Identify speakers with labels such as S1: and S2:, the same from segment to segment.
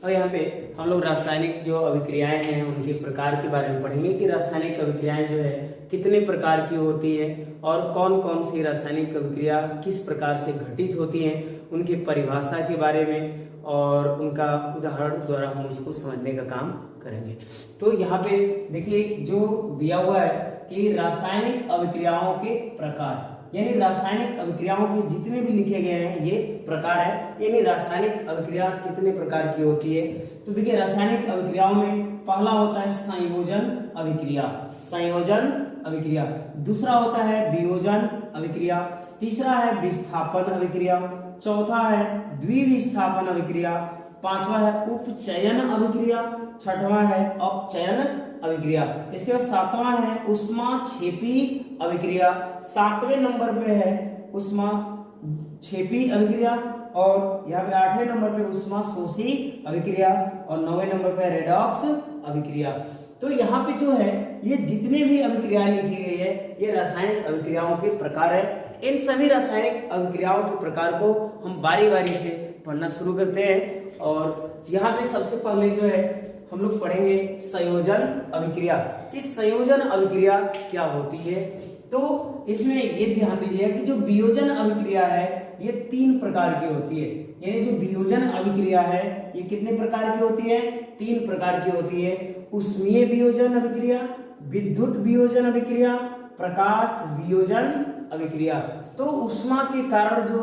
S1: और यहाँ पे हम लोग रासायनिक जो अभिक्रियाएं हैं उनके प्रकार के बारे में पढ़ेंगे कि रासायनिक अभिक्रियाएं जो है कितने प्रकार की होती है और कौन कौन सी रासायनिक अभिक्रिया किस प्रकार से घटित होती हैं, उनकी परिभाषा के बारे में और उनका उदाहरण द्वारा हम उसको समझने का काम करेंगे। तो यहाँ पे देखिए जो दिया हुआ है कि रासायनिक अभिक्रियाओं के प्रकार, यानी रासायनिक अभिक्रियाओं के जितने भी लिखे गए हैं ये प्रकार है, यानी रासायनिक अभिक्रिया कितने प्रकार की होती है। तो देखिए रासायनिक अभिक्रियाओं में पहला होता है संयोजन अभिक्रिया, संयोजन अभिक्रिया। दूसरा होता है वियोजन अभिक्रिया। तीसरा है विस्थापन अभिक्रिया। चौथा है द्विविस्थापन अभिक्रिया। पांचवा है उपचयन अभिक्रिया। छठवां है अपचयन अभिक्रिया। इसके बाद सातवां है ऊष्माक्षेपी अभिक्रिया। सातवें नंबर पे है ऊष्माक्षेपी अभिक्रिया और यहाँ पे आठवें नंबर पे ऊष्माशोषी अभिक्रिया और नौवें नंबर पे रेडॉक्स अभिक्रिया। तो यहाँ पे जो है ये जितने भी अभिक्रियाएं लिखी गई है ये रासायनिक अभिक्रियाओं के प्रकार है। इन सभी रासायनिक अभिक्रियाओं के प्रकार को हम बारी बारी से पढ़ना शुरू करते हैं और यहाँ पे सबसे पहले जो है हम लोग पढ़ेंगे संयोजन अभिक्रिया कि संयोजन अभिक्रिया क्या होती है। तो इसमें ये ध्यान दीजिए कि जो वियोजन अभिक्रिया है ये 3 प्रकार की होती है, यानी जो वियोजन अभिक्रिया है ये कितने प्रकार की होती है, 3 प्रकार की होती है। ऊष्मीय वियोजन अभिक्रिया, विद्युत वियोजन अभिक्रिया, प्रकाश वियोजन अभिक्रिया। तो ऊष्मा के कारण जो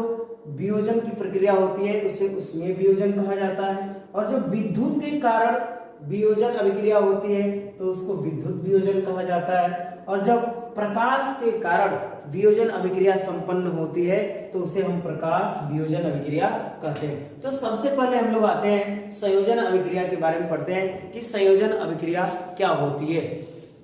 S1: वियोजन की प्रक्रिया होती है उसे ऊष्मीय वियोजन कहा जाता है और जो विद्युत के कारण वियोजन अभिक्रिया होती है तो उसको विद्युत वियोजन कहा जाता है और जब प्रकाश के कारण वियोजन अभिक्रिया संपन्न होती है तो उसे हम प्रकाश वियोजन अभिक्रिया कहते हैं। तो सबसे पहले हम लोग आते हैं संयोजन अभिक्रिया के बारे में पढ़ते हैं कि संयोजन अभिक्रिया क्या होती है।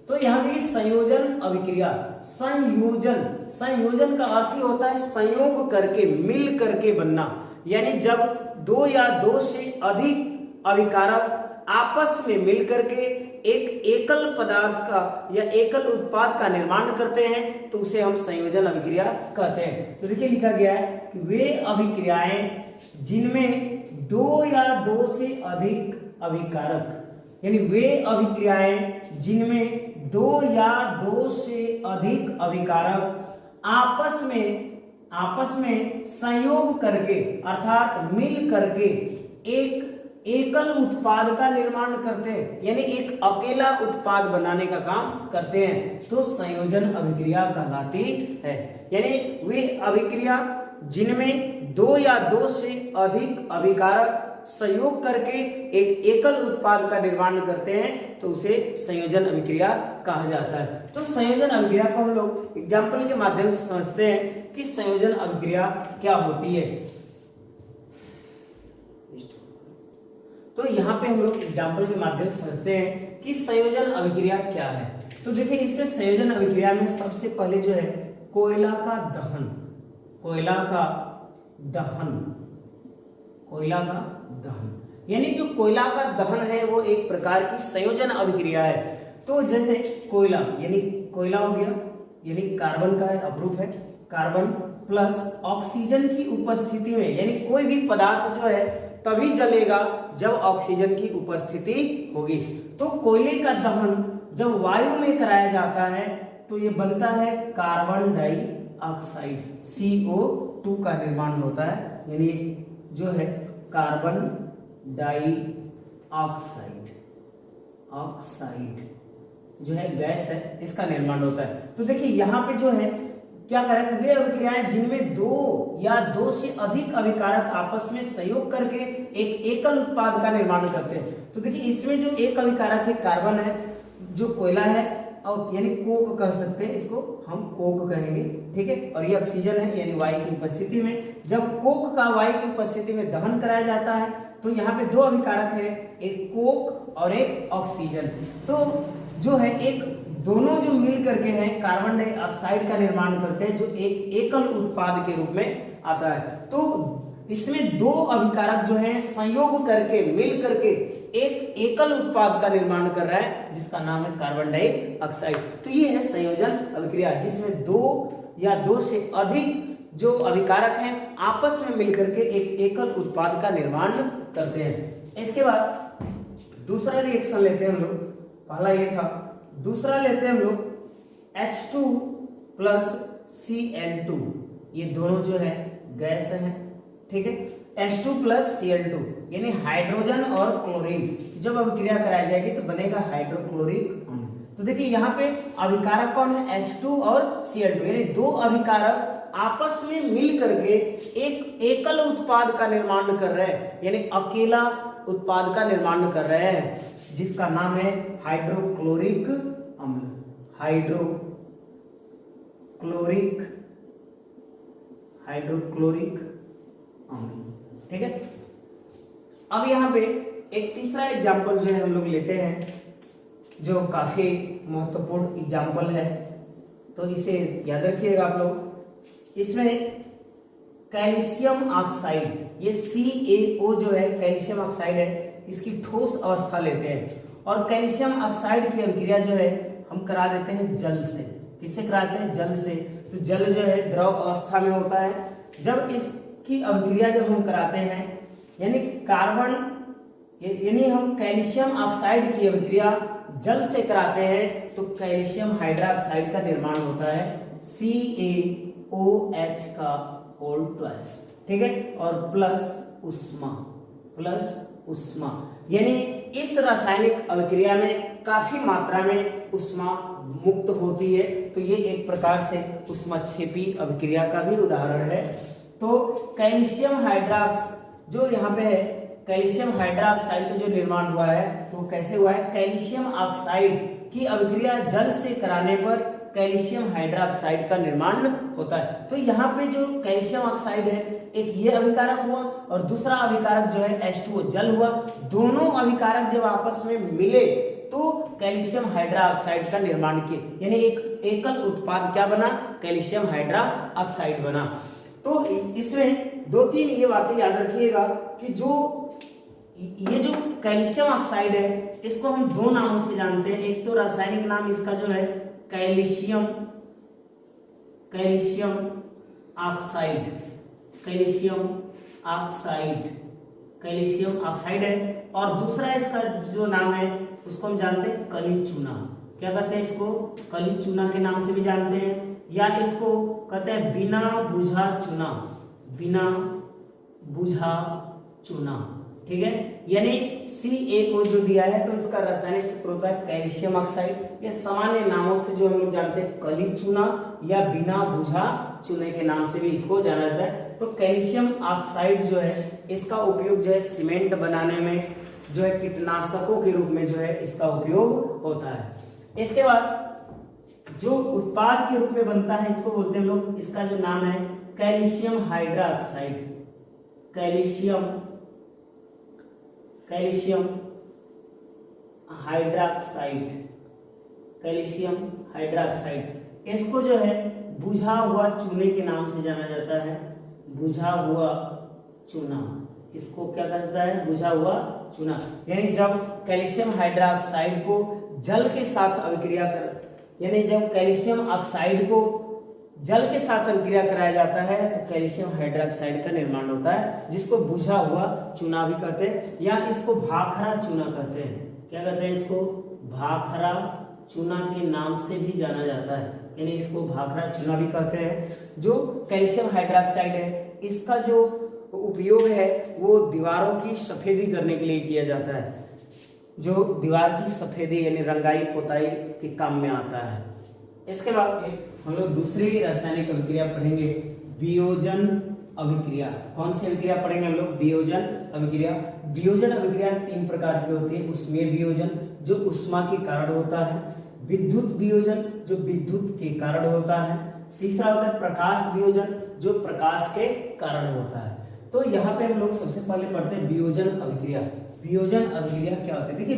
S1: तो यहाँ देखिए संयोजन अभिक्रिया, संयोजन का अर्थ ही होता है संयोग करके, मिल करके बनना, यानी जब 2 या 2 से अधिक अभिकारक आपस में मिल करके एक एकल पदार्थ का या एकल उत्पाद का निर्माण करते हैं तो उसे हम संयोजन अभिक्रिया कहते हैं। तो देखिए लिखा गया है कि वे अभिक्रियाएं जिनमें 2 या 2 से अधिक अभिकारक, यानी वे अभिक्रियाएं जिनमें 2 या 2 से अधिक अभिकारक आपस में संयोग करके अर्थात मिल करके एक एकल उत्पाद का निर्माण करते हैं, यानी एक अकेला उत्पाद बनाने का काम करते हैं तो संयोजन अभिक्रिया कहलाती है। यानी वे अभिक्रिया जिनमें 2 या 2 से अधिक अभिकारक संयोग करके एक एकल उत्पाद का निर्माण करते हैं तो उसे संयोजन अभिक्रिया कहा जाता है। तो संयोजन अभिक्रिया को हम लोग एग्जाम्पल के माध्यम से समझते हैं कि संयोजन अभिक्रिया क्या होती है। तो यहाँ पे हम लोग एग्जाम्पल के माध्यम से समझते हैं कि संयोजन अभिक्रिया क्या है। तो देखिए इससे संयोजन अभिक्रिया में सबसे पहले जो है कोयला का दहन, यानी जो कोयला का दहन है वो एक प्रकार की संयोजन अभिक्रिया है। तो जैसे कोयला यानी कोयला हो गया, यानी कार्बन का अपरूप है, कार्बन प्लस ऑक्सीजन की उपस्थिति में, यानी कोई भी पदार्थ जो है तभी जलेगा जब ऑक्सीजन की उपस्थिति होगी। तो कोयले का दहन जब वायु में कराया जाता है तो ये बनता है कार्बन डाइऑक्साइड, CO2 का निर्माण होता है, यानी जो है कार्बन डाइऑक्साइड जो है गैस है, इसका निर्माण होता है। तो देखिए यहाँ पे जो है क्या करें, वे अभिक्रियाएं जिनमें 2 या 2 से अधिक अभिकारक आपस में संयोग करके एक एकल उत्पाद का निर्माण करते हैं। तो देखिए इसमें जो एक अभिकारक है कार्बन है, जो कोयला है और यानी कोक कह सकते हैं, इसको हम कोक कहेंगे, ठीक है, और ये ऑक्सीजन है यानी वायु की उपस्थिति में। जब कोक का वायु की उपस्थिति में दहन कराया जाता है तो यहाँ पे 2 अभिकारक है, एक कोक और एक ऑक्सीजन। तो जो है एक दोनों जो मिल करके हैं कार्बन डाइऑक्साइड का निर्माण करते हैं जो एक एकल उत्पाद के रूप में आता है। तो इसमें 2 अभिकारक जो हैं संयोग करके मिल करके एक एकल उत्पाद का निर्माण कर रहा है जिसका नाम है कार्बन डाइऑक्साइड। तो ये है संयोजन अभिक्रिया जिसमें 2 या 2 से अधिक जो अभिकारक हैं आपस में मिलकर के एक एकल उत्पाद का निर्माण करते हैं। इसके बाद दूसरा रिएक्शन लेते हैं हम लोग, पहला ये था, दूसरा लेते हैं हम लोग H2 प्लस Cl2, ये दोनों जो है गैस है, ठीक है। H2 प्लस Cl2 यानी हाइड्रोजन और क्लोरीन जब अभिक्रिया कराई जाएगी तो बनेगा हाइड्रोक्लोरिक अम्ल। तो देखिए यहाँ पे अभिकारक कौन है, H2 और Cl2, यानी दो अभिकारक आपस में मिल करके एक एकल उत्पाद का निर्माण कर रहे हैं, यानी अकेला उत्पाद का निर्माण कर रहे हैं, जिसका नाम है हाइड्रोक्लोरिक अम्ल, हाइड्रोक्लोरिक अम्ल, ठीक है। अब यहाँ पे एक तीसरा एग्जाम्पल जो है हम लोग लेते हैं, जो काफी महत्वपूर्ण एग्जाम्पल है, तो इसे याद रखिएगा आप लोग। इसमें कैल्शियम ऑक्साइड, ये CaO जो है कैल्शियम ऑक्साइड है, इसकी ठोस अवस्था लेते हैं और कैल्शियम ऑक्साइड की अभिक्रिया जो है हम करा देते हैं जल से। किससे कराते हैं, जल से। तो जल जो है द्रव अवस्था में होता है। जब इसकी अभिक्रिया जब हम कराते हैं यानी हम कैल्शियम ऑक्साइड की अभिक्रिया जल से कराते हैं तो कैल्शियम हाइड्रोक्साइड का निर्माण होता है CaOH का होल ट्वाइस, ठीक है, और प्लस उष्मा, यानी इस रासायनिक अभिक्रिया में काफी मात्रा में उष्मा मुक्त होती है। तो ये एक प्रकार से उष्माक्षेपी अभिक्रिया का भी उदाहरण है। तो कैल्शियम हाइड्रॉक्स जो यहाँ पे है, कैल्शियम हाइड्रोक्साइड का जो निर्माण हुआ है तो कैसे हुआ है, कैल्शियम ऑक्साइड की अभिक्रिया जल से कराने पर कैल्शियम हाइड्रोक्साइड का निर्माण होता है। तो यहाँ पे जो कैल्शियम ऑक्साइड है, एक ये अभिकारक हुआ और दूसरा अभिकारक जो है H2O जल हुआ। दोनों अभिकारक जब आपस में मिले तो कैल्शियम हाइड्रोक्साइड का निर्माण किए, यानी एक एकल उत्पाद क्या बना, कैल्शियम हाइड्रोक्साइड बना। तो इसमें दो तीन ये बातें याद रखिएगा कि ये जो कैल्शियम ऑक्साइड है इसको हम दो नामों से जानते हैं। एक तो रासायनिक नाम इसका जो है कैल्शियम ऑक्साइड है, और दूसरा इसका जो नाम है उसको हम जानते हैं कली चूना। क्या कहते हैं इसको, कली चूना के नाम से भी जानते हैं, या इसको कहते हैं बिना बुझा चूना, ठीक है। यानी CaO जो दिया है तो इसका रासायनिक सूत्र होता है कैल्शियम ऑक्साइड। ये सामान्य नामों से जो हम लोग जानते हैं कली चूना या बिना बुझा चूने के नाम से भी इसको जाना जाता है। तो कैल्शियम ऑक्साइड जो है इसका उपयोग जो है सीमेंट बनाने में, जो है कीटनाशकों के रूप में जो है इसका उपयोग होता है। इसके बाद जो उत्पाद के रूप में बनता है इसको बोलते हैं हम लोग, इसका जो नाम है कैल्शियम हाइड्रोक्साइड, कैल्शियम हाइड्रोक्साइड। इसको जो है बुझा हुआ चूने के नाम से जाना जाता है, बुझा हुआ चूना। इसको क्या कहता है, बुझा हुआ चूना। यानी जब कैल्शियम हाइड्रोक्साइड को जल के साथ अभिक्रिया यानी जब कैल्शियम ऑक्साइड को जल के साथ अभिक्रिया कराया जाता है तो कैल्शियम हाइड्रोक्साइड का निर्माण होता है, जिसको बुझा हुआ चूना भी कहते हैं, या इसको भाखरा चूना कहते हैं। क्या कहते हैं इसको, भाखरा चूना के नाम से भी जाना जाता है, यानी इसको भाखरा चूना भी कहते हैं। जो कैल्शियम हाइड्रोक्साइड है इसका जो उपयोग है वो दीवारों की सफेदी करने के लिए किया जाता है, जो दीवार की सफेदी यानी रंगाई पोताई के काम में आता है। इसके बाद हम लोग दूसरी रासायनिक अभिक्रिया पढ़ेंगे, वियोजन अभिक्रिया। कौन सी अभिक्रिया पढ़ेंगे हम लोग, वियोजन अभिक्रिया। वियोजन अभिक्रिया तीन प्रकार की होती है, उष्मीय वियोजन जो उष्मा के कारण होता है, विद्युत वियोजन जो विद्युत के कारण होता है, तीसरा होता है प्रकाश वियोजन जो प्रकाश के कारण होता है। तो यहाँ पे हम लोग सबसे पहले पढ़ते हैं वियोजन अभिक्रिया। वियोजन अभिक्रिया क्या होता है, देखिए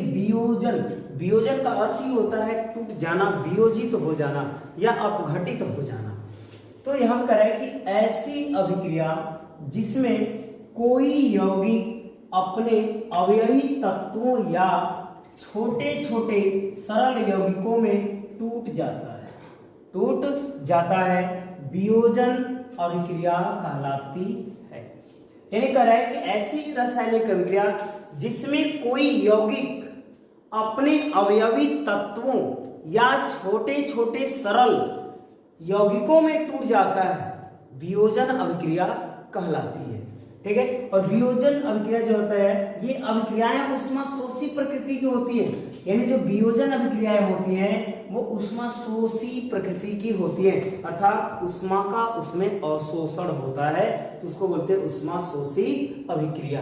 S1: वियोजन का अर्थ ही होता है टूट जाना, वियोजित हो जाना या अपघटित हो जाना। तो हम कह रहे हैं कि ऐसी अभिक्रिया जिसमें कोई यौगिक अपने अवयवी तत्वों या छोटे छोटे सरल यौगिकों में टूट जाता है, वियोजन अभिक्रिया कहलाती है। यानी कह रहा है कि ऐसी रासायनिक अभिक्रिया जिसमें कोई यौगिक अपने अवयवी तत्वों या छोटे छोटे सरल यौगिकों में टूट जाता है, वियोजन अभिक्रिया कहलाती है। ठीक है, और वियोजन अभिक्रिया जो होता है, ये अभिक्रियाएं ऊष्माशोषी प्रकृति की होती है। यानी जो वियोजन अभिक्रियाएं होती हैं वो ऊष्माशोषी प्रकृति की होती है, अर्थात ऊष्मा का उसमें अवशोषण होता है, तो उसको बोलते हैं ऊष्माशोषी अभिक्रिया।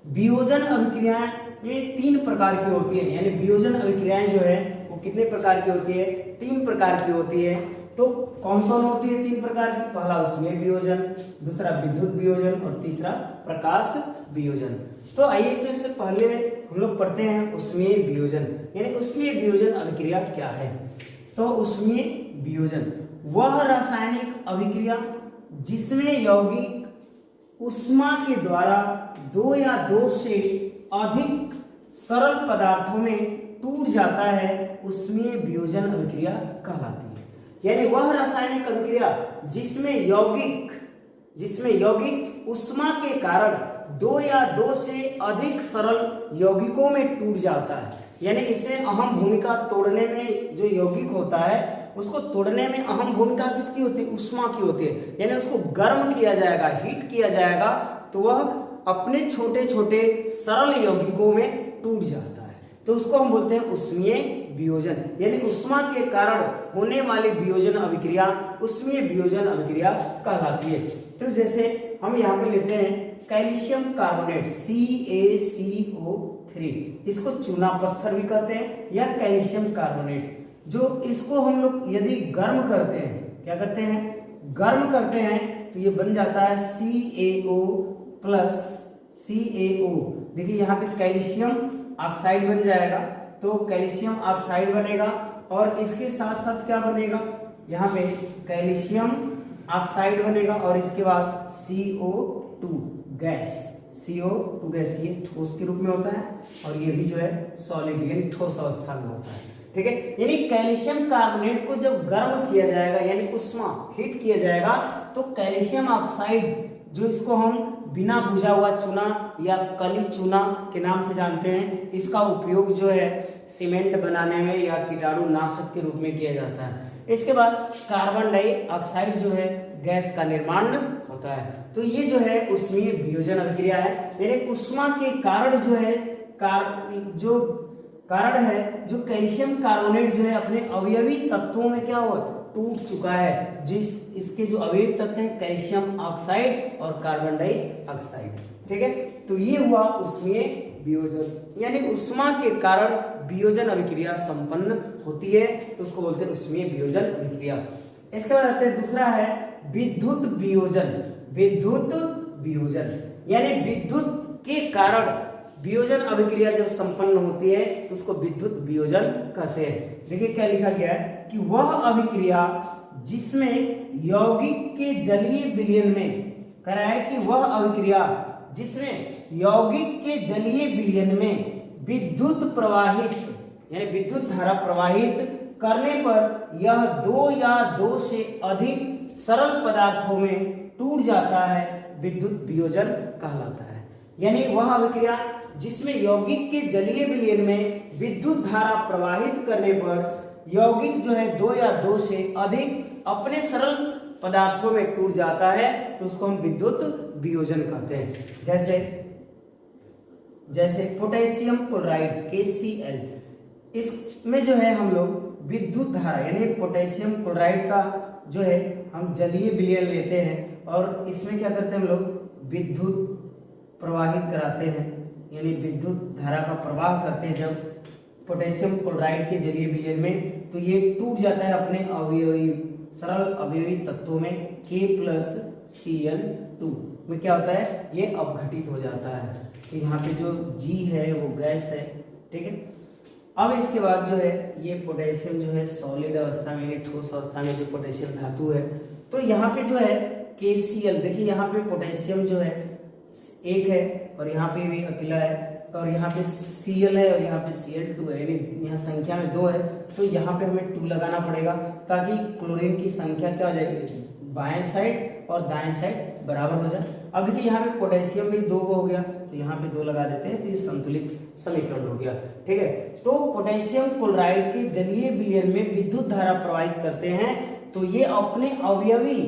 S1: वियोजन अभिक्रियाएं ये 3 प्रकार की होती है। यानी वियोजन अभिक्रियाएं जो है वो कितने प्रकार की होती है? 3 प्रकार की होती है। तो कौन कौन होती है 3 प्रकार की? पहला उष्मीय वियोजन, दूसरा विद्युत वियोजन और तीसरा प्रकाश वियोजन। तो आइए इसमें से पहले हम लोग पढ़ते हैं उष्मीय वियोजन। यानी उष्मीय वियोजन अभिक्रिया क्या है? तो उष्मीय वियोजन वह रासायनिक अभिक्रिया जिसमें यौगिक ऊष्मा के द्वारा 2 या 2 से अधिक सरल पदार्थों में टूट जाता है, उष्मीय वियोजन अभिक्रिया कहलाती है। यानी वह रासायनिक अभिक्रिया जिसमें यौगिक ऊष्मा के कारण 2 या 2 से अधिक सरल यौगिकों में टूट जाता है। यानी इसमें अहम भूमिका तोड़ने में, जो यौगिक होता है उसको तोड़ने में अहम भूमिका किसकी होती है? ऊष्मा की होती है। यानी उसको गर्म किया जाएगा, हीट किया जाएगा, तो वह अपने छोटे छोटे सरल यौगिकों में टूट जाता है, तो उसको हम बोलते हैं उष्मीय वियोजन। यानी ऊष्मा के कारण होने वाली वियोजन अभिक्रिया उष्मीय वियोजन अभिक्रिया कहलाती है। तो जैसे हम यहाँ पे लेते हैं कैल्शियम कार्बोनेट CaCO3, इसको चूना पत्थर भी कहते हैं या कैल्शियम कार्बोनेट। जो इसको हम लोग यदि गर्म करते हैं, क्या करते हैं? गर्म करते हैं, तो ये बन जाता है CaO प्लस CaO। देखिए यहाँ पे कैल्शियम ऑक्साइड बन जाएगा, तो कैल्शियम ऑक्साइड बनेगा और इसके साथ साथ क्या बनेगा? यहाँ पे कैल्शियम ऑक्साइड बनेगा और इसके बाद CO2 गैस। CO2 गैस ये ठोस के रूप में होता है और ये भी जो है सॉलिड यानी ठोस अवस्था में होता है। ठीक है, यानी कैल्शियम कार्बोनेट को जब गर्म किया जाएगा यानी ऊष्मा हीट किया जाएगा, तो कैल्शियम ऑक्साइड जो इसको हम बिना बुझा हुआ चूना या कली चूना के नाम से जानते हैं, इसका उपयोग जो है सीमेंट बनाने में या कीटाणुनाशक के रूप में किया जाता है। इसके बाद कार्बन डाइऑक्साइड जो है गैस का निर्माण होता है। तो ये जो है उष्मीय वियोजन अभिक्रिया है। यानी ऊष्मा के कारण जो है जो कैल्शियम कार्बोनेट जो है अपने अवयवी तत्वों में क्या हुआ? टूट चुका है। इसके जो अवयवी तत्व हैं कैल्शियम ऑक्साइड और कार्बन डाइऑक्साइड। ठीक है, तो ये हुआ उष्मीय वियोजन। यानी ऊष्मा के कारण वियोजन अभिक्रिया संपन्न होती है, तो उसको बोलते हैं उष्मीय वियोजन अभिक्रिया। इसके बाद आते हैं दूसरा है विद्युत वियोजन। विद्युत वियोजन यानी विद्युत के कारण वियोजन अभिक्रिया जब संपन्न होती है तो उसको विद्युत वियोजन कहते हैं। देखिए क्या लिखा गया है कि वह अभिक्रिया जिसमें यौगिक के जलीय विलयन में, कह रहा है कि वह अभिक्रिया जिसमें यौगिक के जलीय विलयन में विद्युत प्रवाहित यानी विद्युत धारा प्रवाहित करने पर यह 2 या 2 से अधिक सरल पदार्थों में टूट जाता है, विद्युत वियोजन कहलाता है। यानी वह अभिक्रिया जिसमें यौगिक के जलीय विलयन में विद्युत धारा प्रवाहित करने पर यौगिक जो है 2 या 2 से अधिक अपने सरल पदार्थों में टूट जाता है, तो उसको हम विद्युत वियोजन कहते हैं। जैसे पोटेशियम क्लोराइड KCl, इसमें जो है हम लोग विद्युत धारा यानी पोटेशियम क्लोराइड का जो है हम जलीय विलयन लेते हैं और इसमें क्या करते हैं हम लोग विद्युत प्रवाहित कराते हैं, यानी विद्युत धारा का प्रवाह करते हैं जब पोटेशियम क्लोराइड के जलीय विलयन में, तो ये टूट जाता है अपने अवयवी सरल अवयवी तत्वों में K+Cl2 में क्या होता है? ये अपघटित हो जाता है। तो यहाँ पे जो G है वो गैस है। ठीक है, अब इसके बाद जो है ये पोटेशियम जो है सॉलिड अवस्था में, ठोस अवस्था में जो पोटेशियम धातु है, तो यहाँ पे जो है KCl, देखिए यहाँ पे पोटेशियम जो है एक है और यहाँ पे भी अकेला है और यहाँ पे Cl है और यहाँ पे Cl2 है, यानी यहाँ संख्या में 2 है, तो यहाँ पे हमें 2 लगाना पड़ेगा ताकि क्लोरीन की संख्या क्या हो जाएगी? बाएं साइड और दाएं साइड बराबर हो जाए। अब देखिए यहाँ पे पोटेशियम भी 2 हो गया, तो तो यहाँ पे 2 लगा देते हैं, तो ये संतुलित समीकरण हो गया। ठीक है, तो पोटेशियम क्लोराइड के जलीय विलयन में विद्युत धारा प्रवाहित करते हैं तो ये अपने अवयवी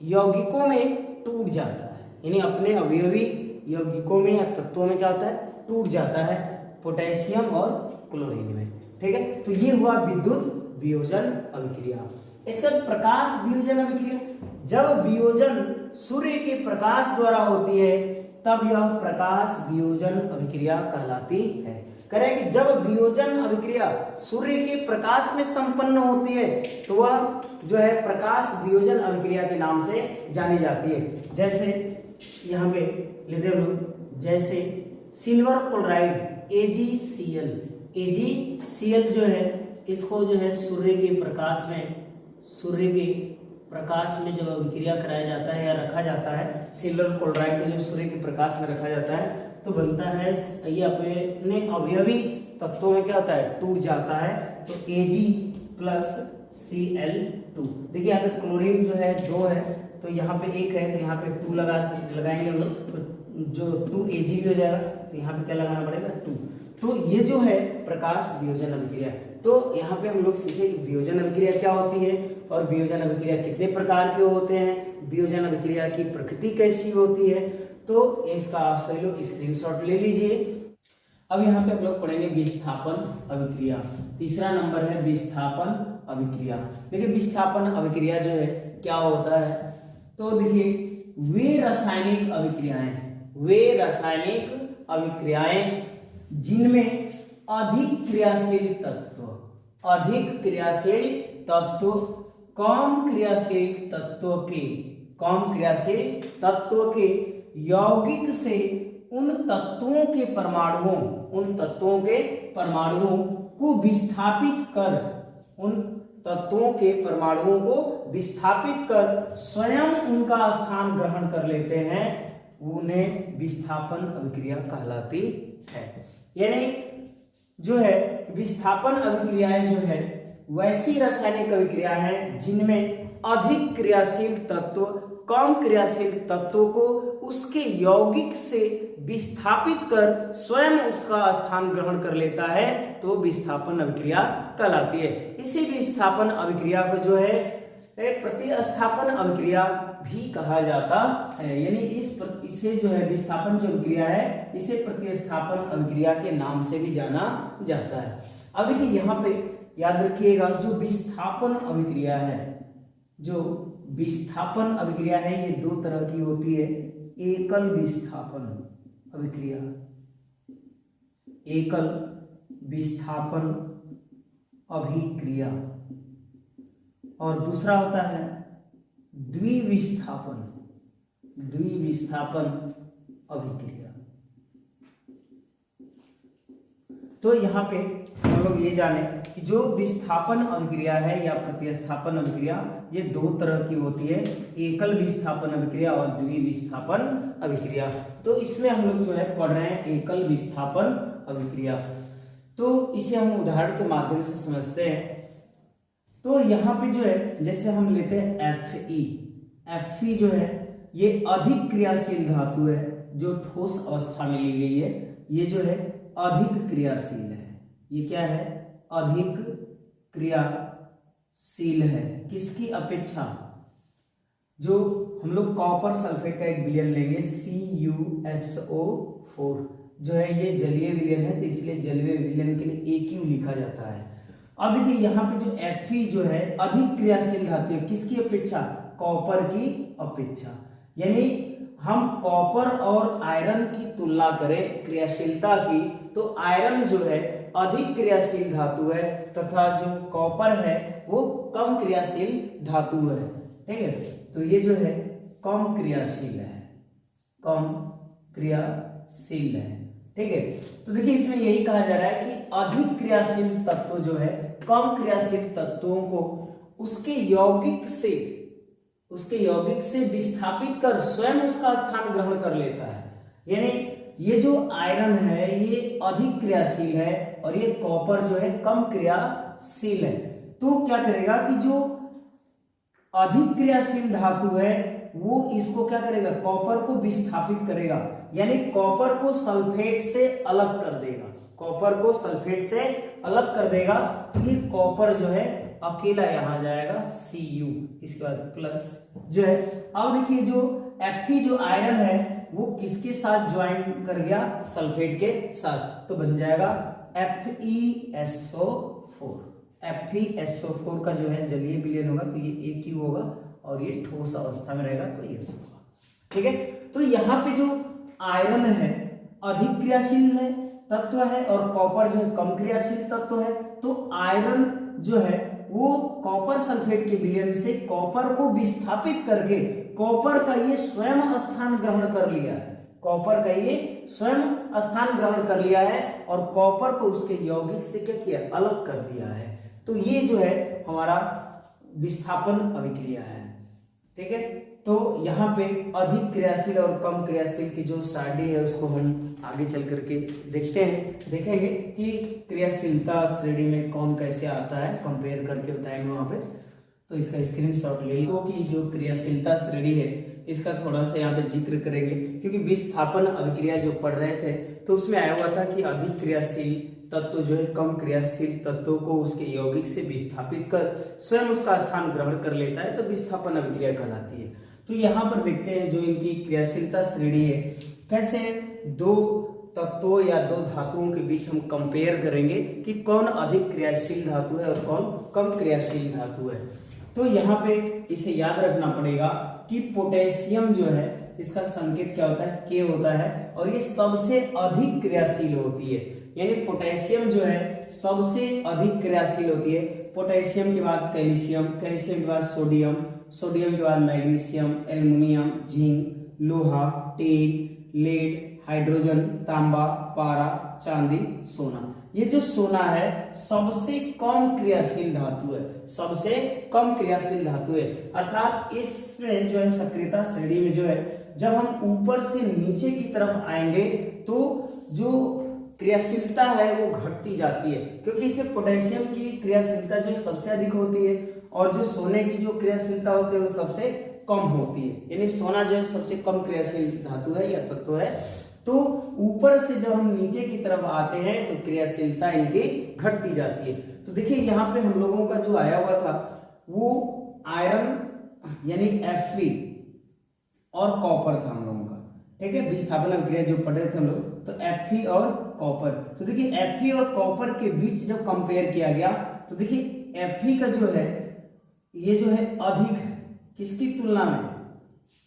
S1: यौगिकों में टूट जाता है, यानी अपने अवयवी यौगिकों में या तत्वों में क्या होता है, टूट जाता है पोटेशियम और क्लोरीन में। ठीक है, तो ये हुआ विद्युत वियोजन अभिक्रिया। इसका प्रकाश वियोजन अभिक्रिया, जब वियोजन सूर्य के प्रकाश द्वारा होती है तब यह प्रकाश वियोजन अभिक्रिया कहलाती है। करें कि जब वियोजन अभिक्रिया सूर्य के प्रकाश में संपन्न होती है तो वह जो है प्रकाश वियोजन अभिक्रिया के नाम से जानी जाती है। जैसे यहाँ पे लेते हैं हम, जैसे सिल्वर क्लोराइड AgCl जो है इसको जो है सूर्य के प्रकाश में जब अभिक्रिया कराया जाता है या रखा जाता है, सिल्वर क्लोराइड को जब सूर्य के प्रकाश में रखा जाता है तो बनता है, ये अपने अवयवी तत्वों में क्या होता है, टूट जाता है। तो Ag+Cl2, देखिए यहाँ पे क्लोरीन जो है 2 है तो यहाँ पे 1 है, तो यहाँ पे 2 लगाएंगे हम लोग, तो जो 2Ag भी हो जाएगा, तो यहाँ पे क्या लगाना पड़ेगा 2। तो ये जो है प्रकाश वियोजन अभिक्रिया। तो यहाँ पे हम लोग सीखे कि वियोजन अभिक्रिया क्या होती है और वियोजन अभिक्रिया कितने प्रकार के होते हैं, वियोजन अभिक्रिया की प्रकृति कैसी होती है। तो इसका आप सभी लोग स्क्रीनशॉट ले लीजिए। अब यहाँ पे हम लोग पढ़ेंगे विस्थापन अभिक्रिया। तीसरा नंबर है विस्थापन अभिक्रिया। देखिए विस्थापन अभिक्रिया जो है क्या होता है, तो देखिए वे रासायनिक अभिक्रियाएं जिनमें अधिक क्रियाशील तत्व कम क्रियाशील तत्व के यौगिक से उन तत्वों के परमाणुओं को विस्थापित कर स्वयं उनका स्थान ग्रहण कर लेते हैं, उन्हें विस्थापन अभिक्रिया कहलाती है। यानी जो है विस्थापन अभिक्रियाएं जो है वैसी रासायनिक अभिक्रिया है जिनमें अधिक क्रियाशील तत्व कम क्रियाशील तत्वों को उसके यौगिक से विस्थापित कर स्वयं उसका स्थान ग्रहण कर लेता है, तो विस्थापन अभिक्रिया कहलाती है। इसी विस्थापन अभिक्रिया को जो है प्रतिस्थापन अभिक्रिया भी कहा जाता है। यानी इसे जो है विस्थापन जो अभिक्रिया है इसे प्रतिस्थापन अभिक्रिया के नाम से भी जाना जाता है। अब देखिए यहाँ पे याद रखिएगा, जो विस्थापन अभिक्रिया है ये 2 तरह की होती है। एकल विस्थापन अभिक्रिया और दूसरा होता है द्विविस्थापन अभिक्रिया। तो यहाँ पे हम लोग ये जाने कि जो विस्थापन अभिक्रिया है या प्रतिस्थापन अभिक्रिया ये 2 तरह की होती है, एकल विस्थापन अभिक्रिया और द्विविस्थापन अभिक्रिया। तो इसमें हम लोग जो है पढ़ रहे हैं एकल विस्थापन अभिक्रिया। तो इसे हम उदाहरण के माध्यम से समझते हैं। तो यहाँ पे जो है जैसे हम लेते हैं Fe जो है ये अधिक क्रियाशील धातु है जो ठोस अवस्था में ली गई है। ये जो है अधिक क्रियाशील है, ये क्या है, अधिक क्रियाशील है। किसकी अपेक्षा, जो हम लोग कॉपर सल्फेट का एक विलयन लेंगे CuSO4 जो है ये जलीय विलयन है, तो इसलिए जलीय विलयन के लिए AQ लिखा जाता है। अब देखिए यहाँ पे जो Fe जो है अधिक क्रियाशील धातु है, किसकी अपेक्षा, कॉपर की अपेक्षा। यानी हम कॉपर और आयरन की तुलना करें क्रियाशीलता की, तो आयरन जो है अधिक क्रियाशील धातु है तथा जो कॉपर है वो कम क्रियाशील धातु है। ठीक है, तो ये जो है कम क्रियाशील है। ठीक है, तो देखिए इसमें यही कहा जा रहा है कि अधिक क्रियाशील तत्व जो है कम क्रियाशील तत्वों को उसके यौगिक से विस्थापित कर स्वयं उसका स्थान ग्रहण कर लेता है। यानी ये जो आयरन है ये अधिक क्रियाशील है और ये कॉपर जो है कम क्रियाशील है। तो क्या करेगा कि जो अधिक क्रियाशील धातु है वो इसको क्या करेगा, कॉपर को विस्थापित करेगा। यानी कॉपर को सल्फेट से अलग कर देगा, कॉपर को सल्फेट से अलग कर देगा। तो ये कॉपर जो है अकेला यहाँ जाएगा Cu, इसके बाद प्लस जो है। अब देखिए जो Fe जो आयरन है वो किसके साथ ज्वाइन कर गया, सल्फेट के साथ, तो बन जाएगा FeSO4। FeSO4 का जो है जलीय विलयन होगा तो ये AQ होगा और ये ठोस अवस्था में रहेगा तो ये होगा। ठीक है, तो यहाँ पे जो आयरन है अधिक क्रियाशील है तत्व है और कॉपर जो है कम क्रियाशील तत्व है। तो आयरन जो है वो कॉपर सल्फेट के विलयन से कॉपर को विस्थापित करके कॉपर का ये स्वयं स्थान ग्रहण कर लिया है, कॉपर का ये स्वयं स्थान ग्रहण कर लिया है और कॉपर को उसके यौगिक से क्या किया, अलग कर दिया है। तो ये जो है हमारा विस्थापन अभिक्रिया है। ठीक है, तो यहाँ पे अधिक क्रियाशील और कम क्रियाशील की जो सारणी है उसको हम आगे चल करके देखते हैं, देखेंगे कि क्रियाशीलता श्रेणी में कौन कैसे आता है, कंपेयर करके बताएंगे वहाँ पे। तो इसका स्क्रीनशॉट ले लो कि जो क्रियाशीलता श्रेणी है इसका थोड़ा सा यहाँ पे जिक्र करेंगे, क्योंकि विस्थापन अभिक्रिया जो पढ़ रहे थे तो उसमें आया हुआ था कि अधिक क्रियाशील तत्व जो है कम क्रियाशील तत्वों को उसके यौगिक से विस्थापित कर स्वयं उसका स्थान ग्रहण कर लेता है तो विस्थापन अभिक्रिया कहलाती है। तो यहाँ पर देखते हैं जो इनकी क्रियाशीलता श्रेणी है, कैसे दो तत्वों या दो धातुओं के बीच हम कंपेयर करेंगे कि कौन अधिक क्रियाशील धातु है और कौन कम क्रियाशील धातु है। तो यहाँ पे इसे याद रखना पड़ेगा कि पोटेशियम जो है इसका संकेत क्या होता है, K होता है और ये सबसे अधिक क्रियाशील होती है, यानी पोटेशियम जो है सबसे अधिक क्रियाशील होती है। पोटेशियम के बाद कैल्शियम, कैल्शियम के बाद सोडियम, सोडियम के बाद मैग्नीशियम, एल्युमिनियम, जिंक, लोहा, टीन, लेड, हाइड्रोजन, तांबा, पारा, चांदी, सोना। ये जो सोना है सबसे कम क्रियाशील धातु है, सबसे कम क्रियाशील धातु है। अर्थात इसमें जो है सक्रियता श्रेणी में जो है जब हम ऊपर से नीचे की तरफ आएंगे तो जो क्रियाशीलता है वो घटती जाती है, क्योंकि इसमें पोटेशियम की क्रियाशीलता जो सबसे अधिक होती है और जो सोने की जो क्रियाशीलता होती है वो सबसे कम होती है, यानी सोना जो है सबसे कम क्रियाशील धातु है या तत्व है। तो ऊपर से जब हम नीचे की तरफ आते हैं तो क्रियाशीलता इनकी घटती जाती है। तो देखिए यहाँ पे हम लोगों का जो आया हुआ था वो आयरन यानी Fe और कॉपर था हम लोगों का। ठीक है, विस्थापन अभिक्रिया जो पढ़ रहे थे हम लोग, तो Fe और कॉपर। तो देखिए Fe और कॉपर के बीच जब कंपेयर किया गया तो देखिए Fe का जो है ये जो है अधिक है, किसकी तुलना में,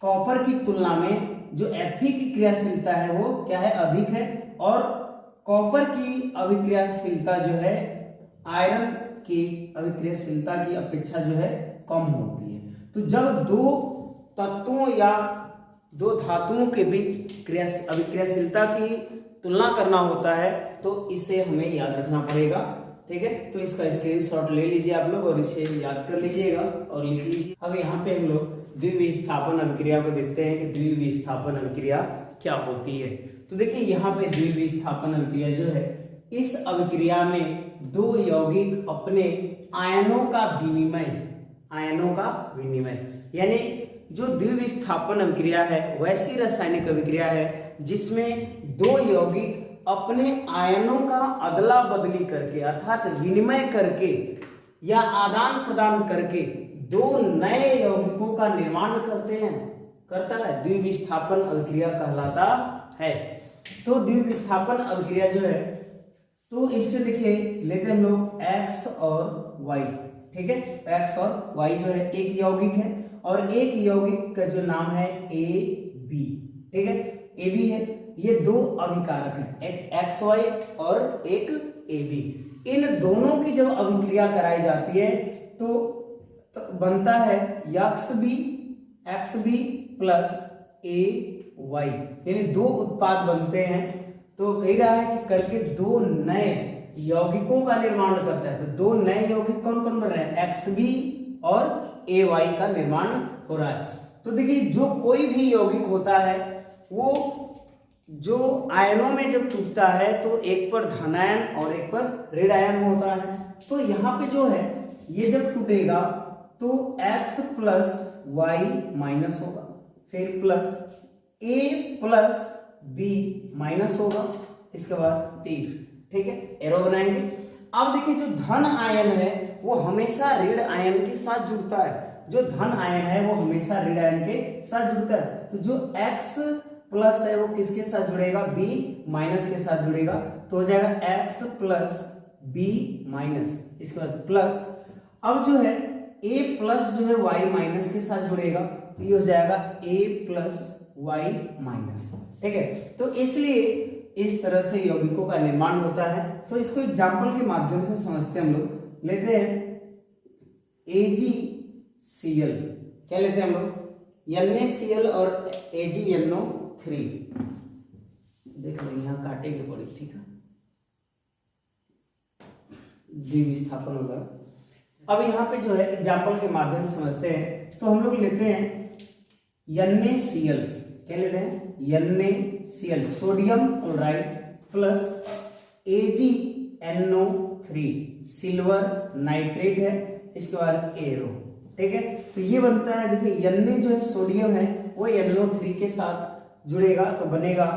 S1: कॉपर की तुलना में जो Fe की क्रियाशीलता है वो क्या है, अधिक है, और कॉपर की अभिक्रियाशीलता जो है आयरन की अभिक्रियाशीलता की अपेक्षा जो है कम होती है। तो जब दो तत्वों या दो धातुओं के बीच अभिक्रियाशीलता की तुलना करना होता है तो इसे हमें याद रखना पड़ेगा। ठीक है, तो इसका स्क्रीनशॉट ले लीजिए आप लोग और इसे याद कर लीजिएगा और लिख लीजिए। अब यहाँ पे हम लोग द्विविस्थापन अभिक्रिया को देखते हैं कि द्विविस्थापन अभिक्रिया क्या होती है। तो देखिए यहाँ पे द्विविस्थापन अभिक्रिया जो है, इस अभिक्रिया में दो यौगिक अपने आयनों का विनिमय, यानी जो द्विविस्थापन अभिक्रिया है वैसी रासायनिक अभिक्रिया है जिसमें दो यौगिक अपने आयनों का अदला बदली करके अर्थात विनिमय करके या आदान प्रदान करके दो नए यौगिकों का निर्माण करता है, द्विविस्थापन अभिक्रिया कहलाता है। तो द्विविस्थापन अभिक्रिया जो है तो इसमें देखिए लेते हम लोग X और Y। ठीक है, X और Y जो है एक यौगिक है और एक यौगिक का जो नाम है AB। ठीक है, AB है, ये दो अभिकारक हैं, एक XY और एक AB। इन दोनों की जब अभिक्रिया कराई जाती है तो बनता है XB प्लस AY, यानी दो उत्पाद बनते हैं। तो कह रहा है कि करके दो नए यौगिकों का निर्माण करता है। तो दो नए यौगिक कौन कौन बन रहे हैं, XB और AY का निर्माण हो रहा है। तो देखिए जो कोई भी यौगिक होता है वो जो आयनों में जब टूटता है तो एक पर धनायन और एक पर ऋण आयन होता है। तो यहाँ पे जो है ये जब टूटेगा तो X प्लस Y माइनस होगा, फिर plus A plus B minus होगा, इसके बाद तीर, ठीक है, एरो बनाएंगे। अब देखिए जो धन आयन है वो हमेशा ऋण आयन के साथ जुड़ता है, जो धन आयन है वो हमेशा ऋण आयन के साथ जुड़ता है। तो जो x प्लस है वो किसके साथ जुड़ेगा, b माइनस के साथ जुड़ेगा, तो हो जाएगा x प्लस b माइनस, इसके बाद प्लस, अब जो है a प्लस जो है y माइनस के साथ जुड़ेगा, तो ये हो जाएगा a प्लस y माइनस, ठीक है। तो इसलिए इस तरह से यौगिकों का निर्माण होता है। तो इसको एग्जाम्पल के माध्यम से समझते हैं हम लोग। लेते हैं AgCl, क्या लेते हैं हम लोग, NaCl और AgNO3, देख लो यहाँ काटेंगे पड़ी, ठीक है, द्विविस्थापन होगा। अब यहाँ पे जो है एग्जाम्पल के माध्यम से समझते हैं। तो हम लोग लेते हैं NaCl, क्या लेते हैं, NaCl sodium chloride plus AgNO3 silver nitrate है, इसके बाद एरो, ठीक है। तो ये बनता है, देखिए Na जो है सोडियम है वो NO3 के साथ जुड़ेगा, तो बनेगा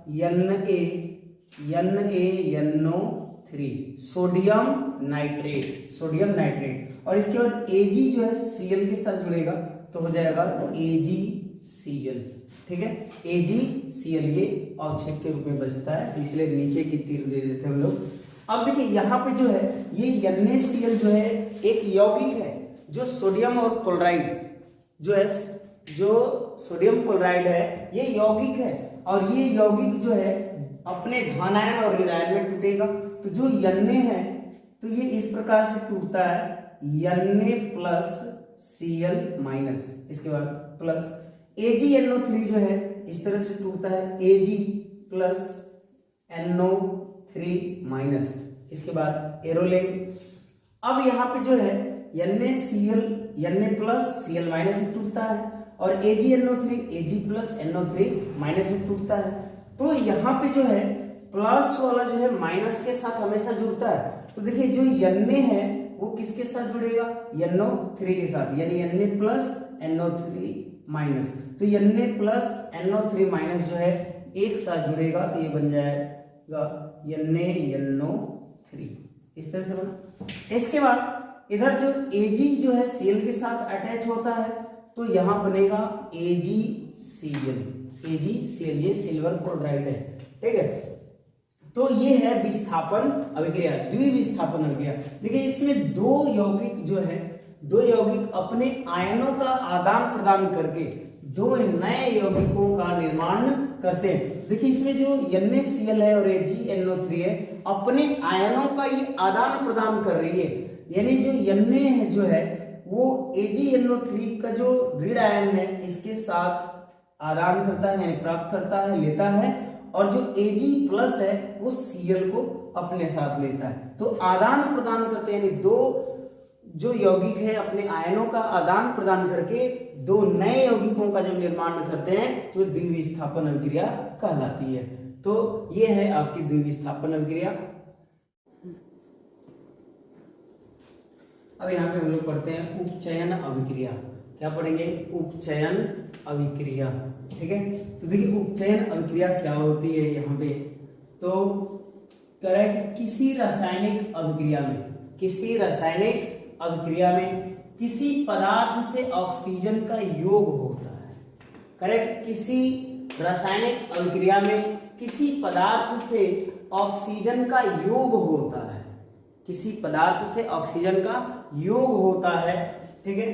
S1: NaNO3 सोडियम नाइट्रेट, और इसके बाद Ag जो है Cl के साथ जुड़ेगा, तो हो जाएगा AgCl, ठीक है, AgCl, ये अवक्षेप के रूप में बचता है, इसलिए नीचे की तीर दे देते हैं हम लोग। अब देखिए यहाँ पे जो है ये NaCl जो है एक यौगिक है, जो सोडियम और क्लोराइड जो है, जो सोडियम क्लोराइड है ये यौगिक है, और ये यौगिक जो है अपने धनायन और ऋणायन में टूटेगा। तो जो Na है तो ये इस प्रकार से टूटता है, Na प्लस Cl माइनस, इसके बाद प्लस AgNO3 जो है इस तरह से टूटता है, Ag प्लस NO3 माइनस, इसके बाद एरो लेंगे। अब यहाँ पे जो है Na प्लस Cl माइनस से टूटता है, और AgNO3 Ag plus NO3 minus से टूटता है। तो यहाँ पे जो है प्लस वाला जो है माइनस के साथ हमेशा जुड़ता है। तो देखिए जो Na है वो किसके साथ जुड़ेगा, NO3 के साथ, यानी Na प्लस NO3 माइनस। तो Na प्लस NO3 माइनस जो है एक साथ जुड़ेगा, तो ये बन जाएगा NaNO3, इस तरह से बना। इसके बाद इधर जो Ag जो है Cl के साथ अटैच होता है, तो यहाँ बनेगा AgCl, ये सिल्वर क्लोराइड है, ठीक है। तो ये है विस्थापन अभिक्रिया, द्विविस्थापन अभिक्रिया। देखिए इसमें दो यौगिक जो है, दो यौगिक अपने आयनों का आदान प्रदान करके दो नए यौगिकों का निर्माण करते हैं। देखिए इसमें जो NaCl है और AgNO3 है, अपने आयनों का ये आदान प्रदान कर रही है, यानी जो Na है जो है वो AgNO3 का जो ऋण आयन है इसके साथ आदान करता है, यानी प्राप्त करता है, लेता है, और जो Ag प्लस है वो Cl को अपने साथ लेता है। तो आदान प्रदान करते हैं, यानी दो जो यौगिक है अपने आयनों का आदान प्रदान करके दो नए यौगिकों का जब निर्माण करते हैं तो द्विविस्थापन अभिक्रिया कहलाती है। तो ये है आपकी द्विविस्थापन अभिक्रिया। अब यहाँ पे हम लोग पढ़ते हैं उपचयन अभिक्रिया। क्या पढ़ेंगे, उपचयन अभिक्रिया, ठीक है। तो देखिए उपचयन अभिक्रिया क्या होती है यहाँ पे, तो कह रहा है कि किसी रासायनिक अभिक्रिया में किसी पदार्थ से ऑक्सीजन का योग होता है। करेक्ट, किसी रासायनिक अभिक्रिया में किसी पदार्थ से ऑक्सीजन का योग होता है, किसी पदार्थ से ऑक्सीजन का योग होता है, ठीक है,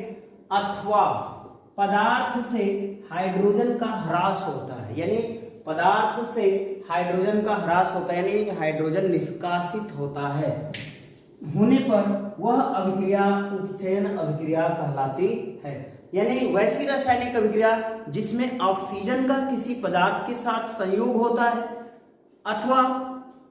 S1: अथवा पदार्थ से हाइड्रोजन का ह्रास होता है, यानी पदार्थ से हाइड्रोजन का ह्रास होता है, यानी हाइड्रोजन निष्कासित होता है, होने पर वह अभिक्रिया उपचयन अभिक्रिया कहलाती है। यानी वैसी रासायनिक अभिक्रिया जिसमें ऑक्सीजन का किसी पदार्थ के साथ संयोग होता है अथवा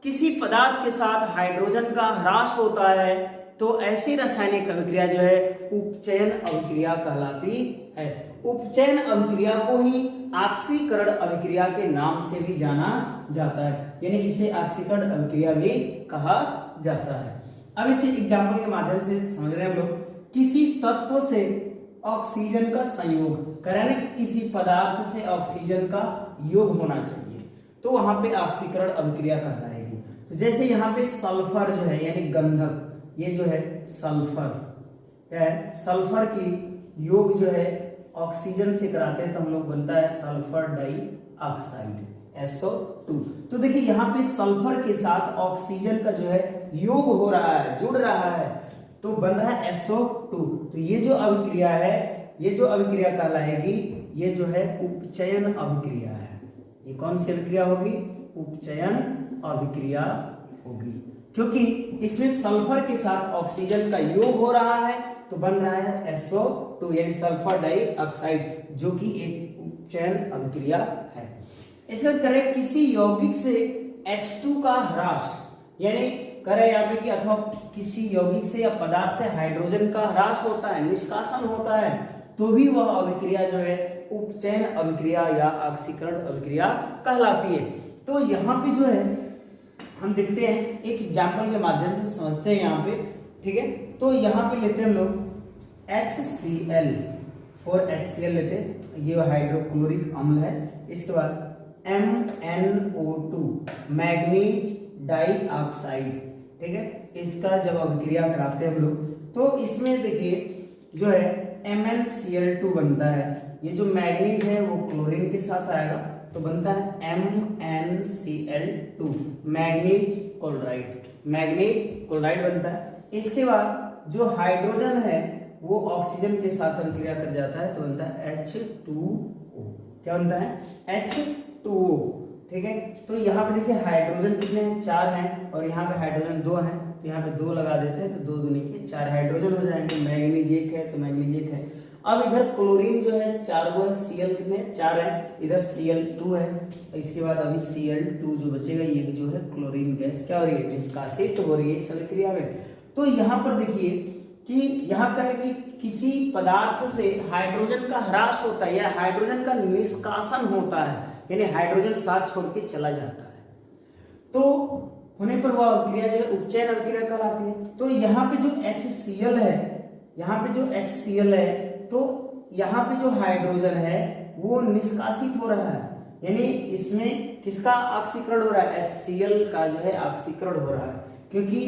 S1: किसी पदार्थ के साथ हाइड्रोजन का ह्रास होता है, तो ऐसी रासायनिक अभिक्रिया जो है उपचयन अभिक्रिया कहलाती है। उपचयन अभिक्रिया को ही ऑक्सीकरण अभिक्रिया के नाम से भी जाना जाता है, यानी इसे ऑक्सीकरण अभिक्रिया भी कहा जाता है। अब इसे एग्जाम्पल के माध्यम से समझ रहे हैं हम लोग। किसी तत्व से ऑक्सीजन का संयोग कराने, किसी पदार्थ से ऑक्सीजन का योग होना चाहिए, तो वहां पे ऑक्सीकरण अभिक्रिया कहलाएगी। तो जैसे यहाँ पे सल्फर जो है यानी गंधक, ये जो है सल्फर, क्या है, सल्फर की योग जो है ऑक्सीजन से कराते हैं तो हम लोग बनता है सल्फर डाइऑक्साइड SO2। तो देखिए यहाँ पे सल्फर के साथ ऑक्सीजन का जो है योग हो रहा है, जुड़ रहा है, तो बन रहा है SO2। तो ये जो अभिक्रिया है, ये जो अभिक्रिया कहलाएगी, ये जो है उपचयन अभिक्रिया है। ये कौन सी अभिक्रिया होगी? उपचयन अभिक्रिया होगी, क्योंकि इसमें सल्फर के साथ ऑक्सीजन का योग हो रहा है तो बन रहा है SO2 यानी सल्फर डाइऑक्साइड, जो कि एक उपचयन अभिक्रिया है। इसका करें किसी यौगिक से H2 का ह्रास, यानी करें यहाँ पे कि अथवा किसी यौगिक से या पदार्थ से हाइड्रोजन का ह्रास होता है, निष्कासन होता है, तो भी वह अभिक्रिया जो है उपचयन अभिक्रिया या ऑक्सीकरण अभिक्रिया कहलाती है। तो यहाँ पे जो है हम देखते हैं एक एग्जाम्पल के माध्यम से समझते हैं यहाँ पे, ठीक है। तो यहाँ पे लेते हैं हम लोग HCl, 4HCl लेते हैं, ये हाइड्रोक्लोरिक अम्ल है। इसके बाद MnO2, मैग्नीज डाइऑक्साइड, ठीक है। इसका जब अभिक्रिया कराते हैं हम लोग तो इसमें देखिए जो है MnCl2 बनता है। ये जो मैग्नीज है वो क्लोरीन के साथ आएगा तो बनता है MnCl2, manganese chloride, manganese chloride बनता है। इसके बाद जो हाइड्रोजन है वो ऑक्सीजन के साथ अभिक्रिया कर जाता है तो बनता है H2O। क्या बनता है? H2O, ठीक है। तो यहाँ पे देखिए हाइड्रोजन कितने हैं? 4 हैं, और यहाँ पे हाइड्रोजन 2 हैं, तो यहाँ पे 2 लगा देते हैं तो 2 दूनी के 4 हाइड्रोजन हो जाएंगे। मैग्नीज 1 है तो मैग्नीज 1 है। अब इधर क्लोरीन जो है 4 गो है, Cl कितने 4 है, इधर Cl2 है, इसके बाद अभी Cl2 जो बचेगा ये जो है क्लोरीन गैस क्या हो रही है? निष्कासित हो रही है इस अभिक्रिया में। तो यहाँ पर देखिए कि यहाँ करें कि किसी पदार्थ से हाइड्रोजन का ह्रास होता है या हाइड्रोजन का निष्कासन होता है, यानी हाइड्रोजन साथ छोड़ के चला जाता है, तो होने पर वह अभिक्रिया जो है उपचयन अभिक्रिया कहलाती है। तो यहाँ पे जो HCl है, यहाँ पे जो HCl है, तो यहाँ पे जो हाइड्रोजन है वो निष्कासित हो रहा है, यानी इसमें किसका ऑक्सीकरण हो रहा है? HCl का जो है ऑक्सीकरण हो रहा है, क्योंकि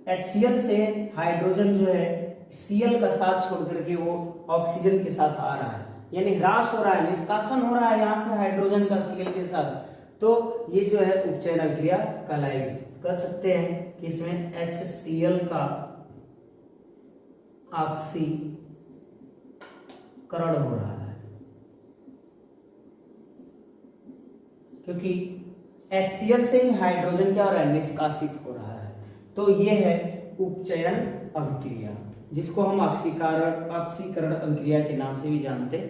S1: HCl से हाइड्रोजन जो है Cl का साथ छोड़ करके वो ऑक्सीजन के साथ आ रहा है, यानी ह्रास हो रहा है, निष्कासन हो रहा है यहाँ से हाइड्रोजन का Cl के साथ, तो ये जो है उपचयन अभिक्रिया कहलाएगी। कह सकते हैं कि इसमें HCl का ऑक्सीकरण हो रहा है, क्योंकि HCl से ही हाइड्रोजन क्या हो रहा है? निष्कासित हो रहा है। तो ये है उपचयन अभिक्रिया, जिसको हम ऑक्सीकरण अभिक्रिया के नाम से भी जानते हैं।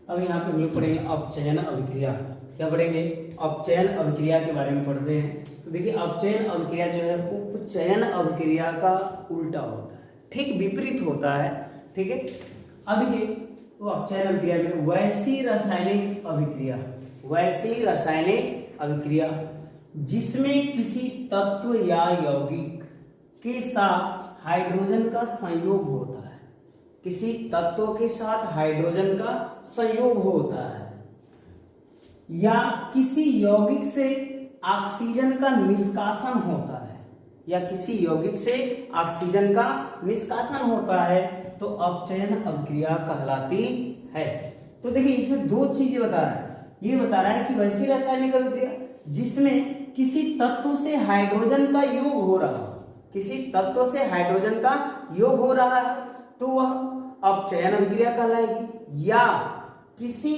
S1: अब यहाँ पे हम लोग पढ़ेंगे अपचयन अभिक्रिया। क्या पढ़ेंगे? अपचयन अभिक्रिया के बारे में पढ़ते हैं। तो देखिए अपचयन अभिक्रिया जो है उपचयन अभिक्रिया का उल्टा होता है, ठीक विपरीत होता है, ठीक है। अब देखिए तो अपचयन अभिक्रिया में वैसी रासायनिक अभिक्रिया, वैसी रासायनिक अभिक्रिया जिसमें किसी तत्व या यौगिक के साथ हाइड्रोजन का संयोग होता है, किसी तत्व के साथ हाइड्रोजन का संयोग होता है, या किसी यौगिक से ऑक्सीजन का निष्कासन होता है, या किसी यौगिक से ऑक्सीजन का निष्कासन होता है, तो अपचयन अभिक्रिया कहलाती है। तो देखिए इसमें 2 चीजें बता रहा है। ये बता रहा है कि वैसी रासायनिक अभिक्रिया जिसमें किसी तत्व से हाइड्रोजन का योग हो रहा है, किसी तत्व से हाइड्रोजन का योग हो रहा है तो वह अपचयन अभिक्रिया कहलाएगी, या किसी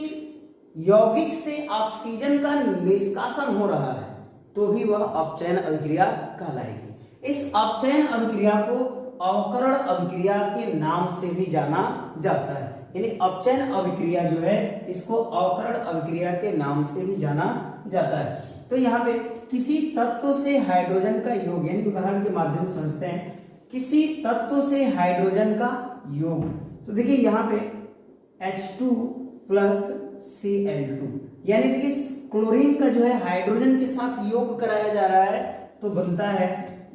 S1: यौगिक से ऑक्सीजन का निष्कासन हो रहा है तो भी वह अपचयन अभिक्रिया कहलाएगी। इस अपचयन अभिक्रिया को अवकरण अभिक्रिया के नाम से भी जाना जाता है, यानी अपचयन अभिक्रिया जो है इसको अवकरण अभिक्रिया के नाम से भी जाना जाता है। तो यहाँ पे किसी तत्व से हाइड्रोजन का योग, यानी उदाहरण के माध्यम से समझते हैं, किसी तत्व से हाइड्रोजन का योग, तो देखिए यहाँ पे H2 प्लस Cl2, यानी देखिए क्लोरीन का जो है हाइड्रोजन के साथ योग कराया जा रहा है तो बनता है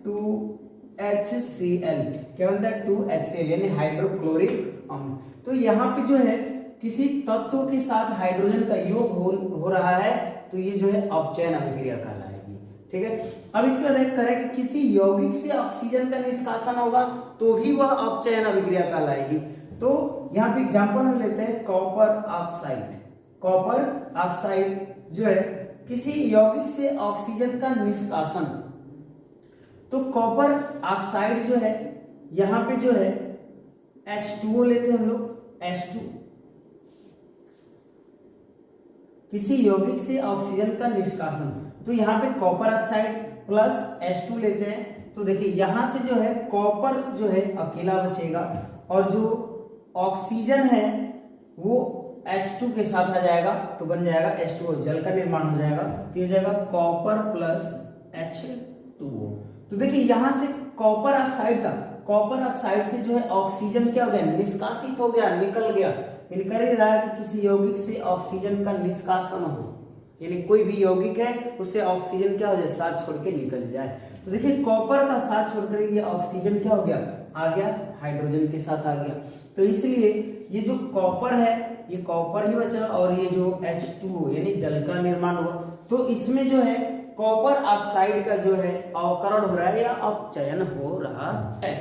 S1: 2HCl। क्या बनता है? 2HCl, यानी हाइड्रोक्लोरिक अम्ल। तो यहाँ पे जो है किसी तत्व के साथ हाइड्रोजन का योग हो रहा है तो ये जो है अपचयन अभिक्रिया कहलाएगी। ठीक है, अब इसके बाद एक करें कि किसी यौगिक से ऑक्सीजन का निष्कासन होगा तो भी वह अपचयन अभिक्रिया कहलाएगी। तो यहाँ पे एग्जांपल हम लेते हैं कॉपर ऑक्साइड। कॉपर ऑक्साइड जो है किसी यौगिक से ऑक्सीजन का निष्कासन, तो कॉपर ऑक्साइड जो है यहाँ पे जो है H2O लेते हैं हम लोग, H2, किसी यौगिक से ऑक्सीजन का निष्कासन, तो यहाँ पे कॉपर ऑक्साइड प्लस H2 लेते हैं। तो देखिए यहाँ से जो है कॉपर जो है अकेला बचेगा और जो ऑक्सीजन है वो H2 के साथ आ जाएगा तो बन जाएगा H2O, जल का निर्माण हो जाएगा, तो हो जाएगा कॉपर प्लस H2O। तो देखिए यहाँ से कॉपर ऑक्साइड था, कॉपर ऑक्साइड से जो है ऑक्सीजन क्या हो गया, निष्कासित हो गया, निकल गया। इनकर ही रहा है कि किसी यौगिक से ऑक्सीजन का निष्कासन हो, यानी कोई भी यौगिक है उससे ऑक्सीजन क्या हो जाए, साथ छोड़ के निकल जाए। तो देखिए कॉपर का साथ छोड़कर ये ऑक्सीजन क्या हो गया, आ गया, हाइड्रोजन के साथ आ गया। तो इसलिए ये जो कॉपर है ये कॉपर ही बचा और ये जो H2O यानी जल का निर्माण हुआ, तो इसमें जो है कॉपर ऑक्साइड का जो है अवकरण हो रहा है या अपचयन हो रहा है।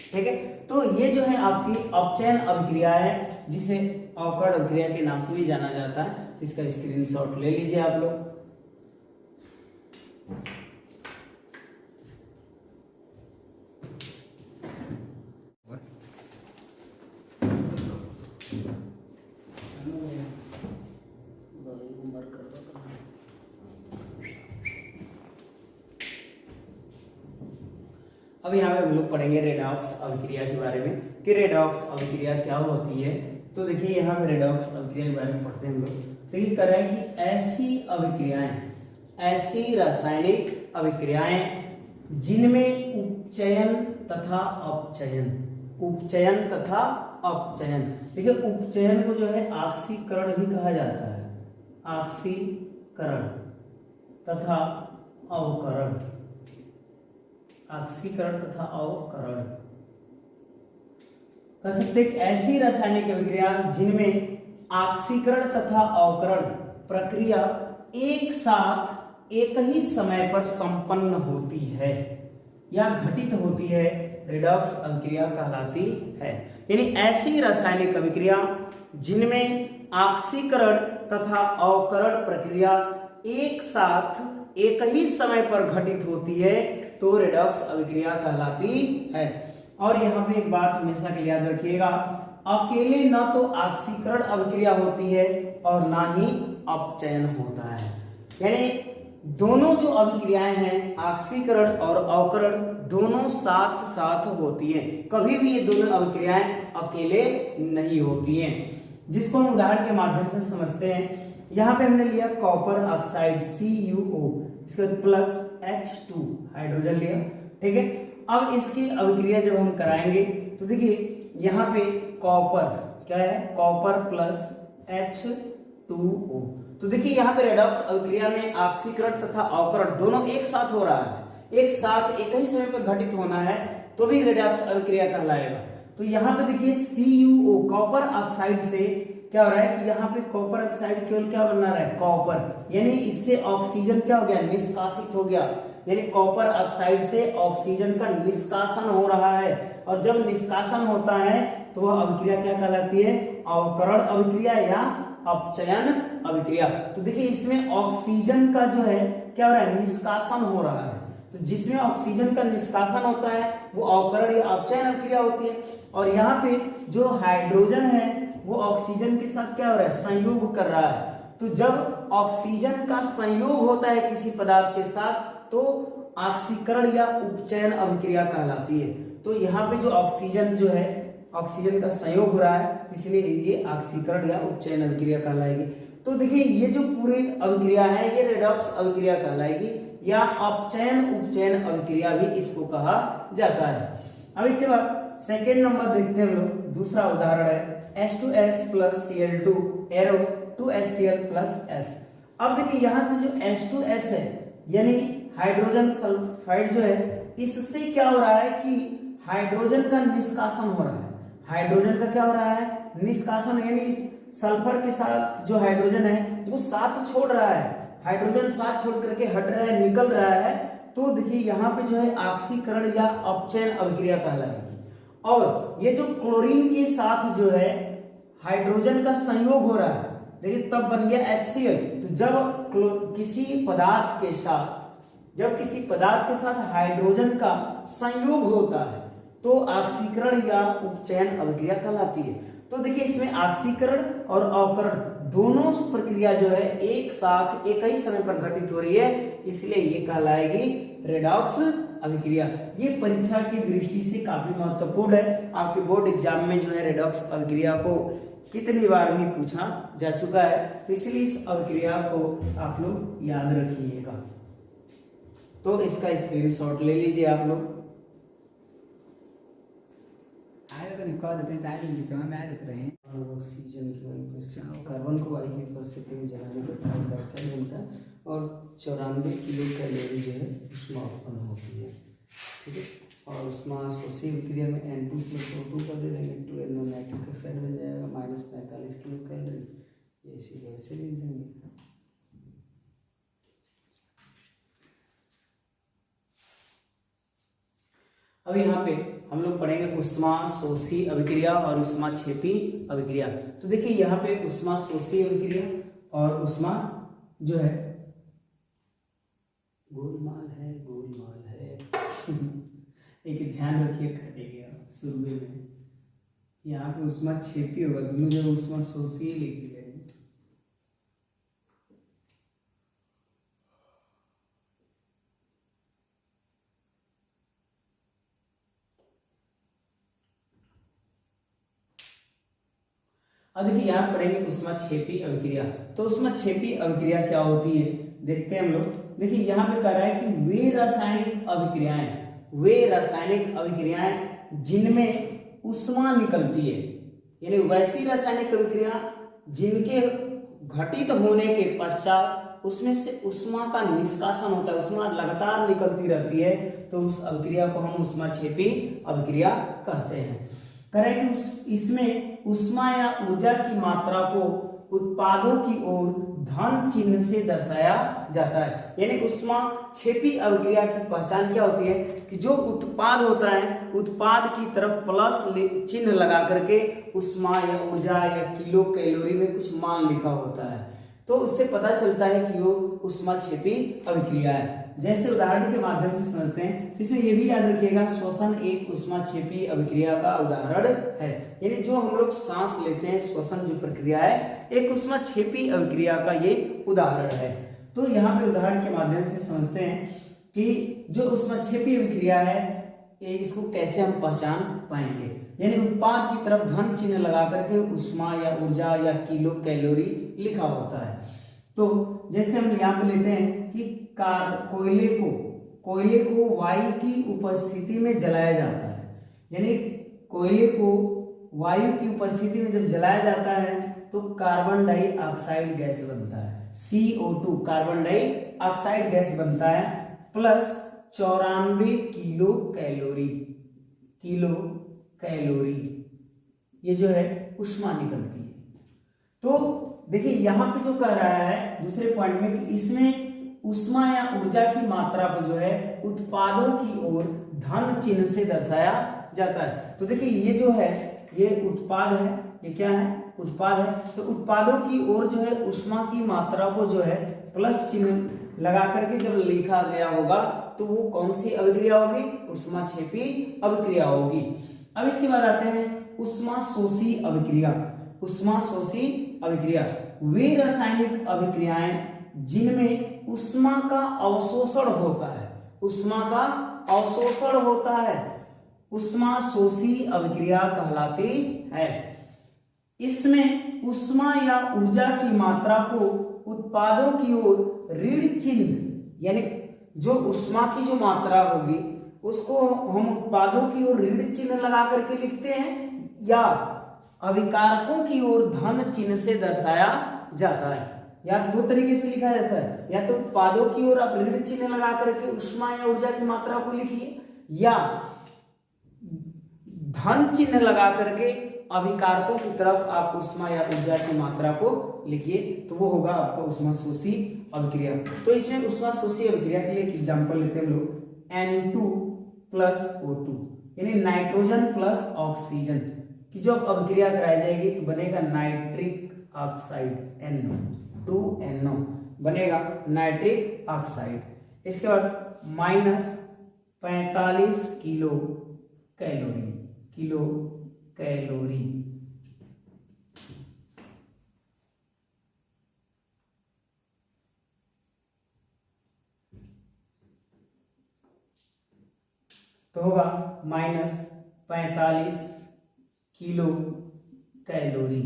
S1: ठीक है, तो ये जो है आपकी अपचयन अभिक्रिया है जिसे अवकरण अभिक्रिया के नाम से भी जाना जाता है, जिसका स्क्रीनशॉट ले लीजिए आप लोग। अब यहाँ पे हम लोग पढ़ेंगे रेडॉक्स अभिक्रिया के बारे में कि रेडॉक्स अभिक्रिया क्या होती है। तो देखिए यहाँ पे रेडॉक्स अभिक्रिया के बारे में पढ़ते हैं हम लोग। देखिए कर रहे हैं कि ऐसी अभिक्रियाएं, ऐसी रासायनिक अभिक्रियाएं जिनमें उपचयन तथा अपचयन, उपचयन तथा अपचयन, देखिए उपचयन को जो है ऑक्सीकरण भी कहा जाता है, ऑक्सीकरण तथा अवकरण, ऑक्सीकरण तथा अवकरण कह सकते हैं। ऐसी रासायनिक अभिक्रिया जिनमें ऑक्सीकरण तथा अवकरण प्रक्रिया एक साथ एक ही समय पर संपन्न होती है या घटित होती है, रेडॉक्स अभिक्रिया कहलाती है। यानी ऐसी रासायनिक अभिक्रिया जिनमें ऑक्सीकरण तथा अवकरण प्रक्रिया एक साथ एक ही समय पर घटित होती है तो रेडॉक्स अभिक्रिया कहलाती है। और यहाँ पे एक बात हमेशा के लिए याद रखिएगा, अकेले न तो ऑक्सीकरण अभिक्रिया होती है और ना ही अपचयन होता है, यानी दोनों जो अभिक्रियाएं हैं ऑक्सीकरण और अवकरण दोनों साथ साथ होती हैं, कभी भी ये दोनों अभिक्रियाएं अकेले नहीं होती हैं, जिसको हम उदाहरण के माध्यम से समझते हैं। यहाँ पे हमने लिया कॉपर ऑक्साइड CuO, इसके बाद प्लस H2 हाइड्रोजन लिया। ठीक है, अब इसकी अभिक्रिया जब हम कराएंगे तो देखिए यहाँ पे कॉपर क्या है, कॉपर प्लस H2O। तो देखिए यहाँ पे रेडॉक्स अभिक्रिया में ऑक्सीकरण तथा अवकरण दोनों एक साथ हो रहा है, एक साथ एक ही समय पे घटित होना है तो भी रेडॉक्स अभिक्रिया कहलाएगा। तो यहाँ पे देखिए CuO कॉपर ऑक्साइड से क्या हो रहा है कि यहाँ पे कॉपर ऑक्साइड केवल क्या बना रहा है, कॉपर, यानी इससे ऑक्सीजन क्या हो गया, निष्कासित हो गया, यानी कॉपर ऑक्साइड से ऑक्सीजन का निष्कासन हो रहा है। और जब निष्कासन होता है तो वह अभिक्रिया क्या कहलाती है, अवकरण अभिक्रिया या अपचयन अभिक्रिया। तो देखिए इसमें ऑक्सीजन का जो है क्या हो रहा है, निष्कासन हो रहा है, तो जिसमें ऑक्सीजन का निष्कासन होता है वो अवकरण या अपचयन अभिक्रिया होती है। और यहाँ पे जो हाइड्रोजन है वो ऑक्सीजन के साथ क्या हो रहा है, संयोग कर रहा है। तो जब ऑक्सीजन का संयोग होता है किसी पदार्थ के साथ तो ऑक्सीकरण या उपचयन अभिक्रिया कहलाती है। तो यहाँ पे जो ऑक्सीजन जो है, ऑक्सीजन का संयोग हो रहा है इसलिए ये ऑक्सीकरण या उपचयन अभिक्रिया कहलाएगी। तो देखिए ये जो पूरी अभिक्रिया है ये रेडॉक्स अभिक्रिया कहलाएगी या अपचयन उपचयन अभिक्रिया भी इसको कहा जाता है। अब इसके बाद सेकेंड नंबर देखते हैं हम लोग, दूसरा उदाहरण है H2S plus Cl2 arrow 2HCl plus S। अब देखिए यहाँ से जो H2S है यानी हाइड्रोजन सल्फाइड जो है, इससे क्या हो रहा है कि हाइड्रोजन का निष्कासन हो रहा है, हाइड्रोजन का क्या हो रहा है, निष्कासन, यानी सल्फर के साथ जो हाइड्रोजन है वो साथ छोड़ रहा है, हाइड्रोजन साथ छोड़ करके हट रहा है, निकल रहा है, तो देखिए यहाँ पे जो है ऑक्सीकरण या अपचयन अभिक्रिया कहलाएगी। और ये जो क्लोरीन के साथ जो है हाइड्रोजन का संयोग हो रहा है, देखिए तब बन गया HCl। तो जब किसी पदार्थ के साथ हाइड्रोजन का संयोग होता है तो ऑक्सीकरण या उपचयन अभिक्रिया कहलाती है। तो देखिए इसमें ऑक्सीकरण और अवकरण दोनों प्रक्रिया जो है एक साथ एक ही समय पर घटित हो रही है, इसलिए ये कहलाएगी रेडॉक्स अभिक्रिया। ये परीक्षा की दृष्टि से काफी महत्वपूर्ण है। आपके बोर्ड एग्जाम में जो है रेडॉक्स अभिक्रिया को कितनी बार भी पूछा जा चुका है, तो इसलिए इस अभिक्रिया को आप लोग याद रखिएगा। तो इसका स्क्रीनशॉट ले लीजिए आप लोग। ऑक्सीजन की उपस्थिति, कार्बन को वायु की उपस्थिति में जलाने पर कार्बन डाइऑक्साइड बनता है और 94 किलो कैलोरी जो है ऊष्मा उत्पन्न होती है। ठीक है, और ऊष्मा शोषी अभिक्रिया में N2 + O2 कर दे देंगे, 2NO नाइट्रिक ऑक्साइड बन जाएगा, -45 किलो कैलोरी, ऐसे वैसे लिख देंगे। अब यहाँ पे हम लोग पढ़ेंगे ऊष्मा शोषी अभिक्रिया और ऊष्मा क्षेपी अभिक्रिया। तो देखिए यहाँ पे ऊष्मा शोषी अभिक्रिया और ऊष्मा जो है गोलमाल है एक ध्यान रखिए, कटेगा शुरू में। यहाँ पे ऊष्मा क्षेपी होगा, दोनों जगह ऊष्मा शोषी लिख दिया। अब देखिए यहाँ पढ़ेंगे ऊष्माक्षेपी अभिक्रिया। तो ऊष्माक्षेपी अभिक्रिया क्या होती है देखते हैं हम लोग। देखिए यहाँ पे कह रहा है कि वे रासायनिक अभिक्रियाएं जिनमें ऊष्मा निकलती है, यानी वैसी रासायनिक अभिक्रिया जिनके घटित होने के पश्चात उसमें से ऊष्मा का निष्कासन होता है, ऊष्मा लगातार निकलती रहती है, तो उस अभिक्रिया को हम ऊष्माक्षेपी अभिक्रिया कहते हैं। करें कि इसमें ऊष्मा या ऊर्जा की मात्रा को उत्पादों की ओर धन चिन्ह से दर्शाया जाता है। यानी ऊष्माक्षेपी अभिक्रिया की पहचान क्या होती है कि जो उत्पाद होता है उत्पाद की तरफ प्लस चिन्ह लगा करके ऊष्मा या ऊर्जा या किलो कैलोरी में कुछ मान लिखा होता है, तो उससे पता चलता है कि वो ऊष्माक्षेपी अभिक्रिया है। जैसे उदाहरण के माध्यम से समझते हैं, तो इसमें यह भी याद रखिएगा श्वसन एक ऊष्माक्षेपी अभिक्रिया का उदाहरण है। यानी जो हम लोग सांस लेते हैं, श्वसन जो प्रक्रिया है एक ऊष्माक्षेपी अभिक्रिया का ये उदाहरण है। तो यहाँ पे उदाहरण के माध्यम से समझते हैं कि जो ऊष्माक्षेपी अभिक्रिया है इसको कैसे हम पहचान पाएंगे। यानी उत्पाद की तरफ धन चिन्ह लगा करके ऊष्मा या ऊर्जा या किलो कैलोरी लिखा होता है। तो जैसे हम यहाँ पे लेते हैं कि कोयले को वायु की उपस्थिति में जलाया जाता है, यानी कोयले को वायु की उपस्थिति में जब जलाया जाता है तो कार्बन डाइऑक्साइड गैस बनता है, CO2 कार्बन डाइऑक्साइड गैस बनता है, प्लस 94 किलो कैलोरी ये जो है ऊष्मा निकलती है। तो देखिए यहाँ पे जो कह रहा है दूसरे पॉइंट में कि इसमें ऊष्मा या ऊर्जा की मात्रा को जो है उत्पादों की ओर धन चिन्ह से दर्शाया जाता है। तो देखिए ये जो है ये उत्पाद है, ये क्या है उत्पाद है। तो उत्पादों की ओर जो है ऊष्मा की मात्रा को जो है प्लस चिन्ह लगा करके जब लिखा गया होगा तो वो कौन सी अभिक्रिया होगी, ऊष्माक्षेपी अभिक्रिया होगी। अब इसके बाद आते हैं ऊष्मा शोषी अभिक्रिया। ऊष्मा शोषी अभिक्रिया वे रासायनिक अभिक्रियाएं जिनमें ऊष्मा का अवशोषण होता है, ऊष्मा का अवशोषण होता है, ऊष्मा शोषी अभिक्रिया कहलाती है। इसमें ऊष्मा या ऊर्जा की मात्रा को उत्पादों की ओर ऋण चिन्ह, यानी जो ऊष्मा की जो मात्रा होगी उसको हम उत्पादों की ओर ऋण चिन्ह लगा करके लिखते हैं, या अभिकारकों की ओर धन चिन्ह से दर्शाया जाता है। या दो तरीके से लिखा जाता है, या तो उत्पादों की ओर आप ऋण चिन्ह लगा करके ऊष्मा या ऊर्जा की मात्रा को लिखिए, या धन चिन्ह लगा करके अभिकारकों की तरफ आप उष्मा या ऊर्जा की मात्रा को लिखिए, तो वो होगा आपका उष्माशोषी अभिक्रिया। तो इसमें उष्माशोषी अभिक्रिया के लिए एक एग्जांपल लेते हैं हम लोग, N2 प्लस O2 यानी नाइट्रोजन प्लस ऑक्सीजन की जो अभिक्रिया कराई जाएगी तो बनेगा नाइट्रिक ऑक्साइड NO2NO बनेगा नाइट्रिक ऑक्साइड। इसके बाद माइनस 45 किलो कैलोरी तो होगा माइनस 45 किलो कैलोरी।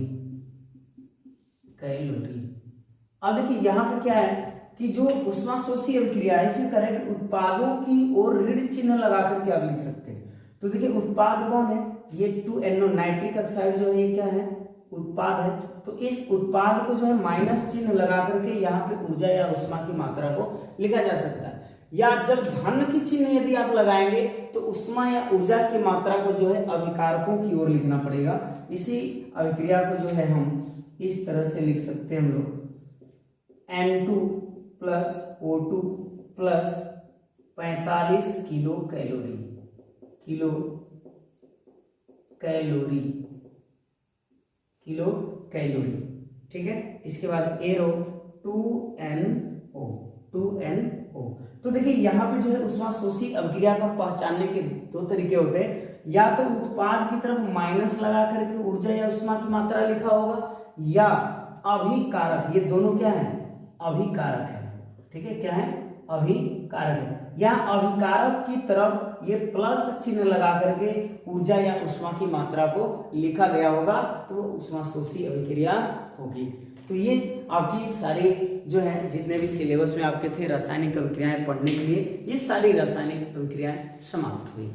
S1: अब देखिए यहाँ पे क्या है कि जो उष्माशोषी अभिक्रिया है इसमें करें कि उत्पादों की ओर ऋण चिन्ह लगा करके आप लिख सकते हैं। तो देखिए उत्पाद कौन है, ये 2NO नाइट्रिक ऑक्साइड जो है ये क्या है, उत्पाद है। तो इस उत्पाद को जो है माइनस चिन्ह लगा करके यहाँ पे ऊर्जा या उष्मा की मात्रा को लिखा जा सकता है। या जब धन की चिन्ह यदि आप लगाएंगे तो उष्मा या ऊर्जा की मात्रा को जो है अभिकारकों की ओर लिखना पड़ेगा। इसी अभिक्रिया को जो है हम इस तरह से लिख सकते हैं हम लोग, N2 plus O2 plus 45 kilo calorie, ठीक है। इसके बाद एरो 2NO। तो देखिए यहाँ पे जो है उष्माशोषी अभिक्रिया को पहचानने के दो तरीके होते हैं, या तो उत्पाद की तरफ माइनस लगा करके ऊर्जा या उष्मा की मात्रा लिखा होगा, या अभिकारक, ये दोनों क्या है, अभिकारक है, ठीक है, क्या है, अभिकारक है। या अभिकारक की तरफ ये प्लस चिन्ह लगा करके ऊर्जा या उष्मा की मात्रा को लिखा गया होगा तो वो उष्माशोषी अभिक्रिया होगी। तो ये आपकी सारी जो है जितने भी सिलेबस में आपके थे रासायनिक अभिक्रियाएं पढ़ने के लिए, ये सारी रासायनिक अभिक्रियाएं समाप्त हुई।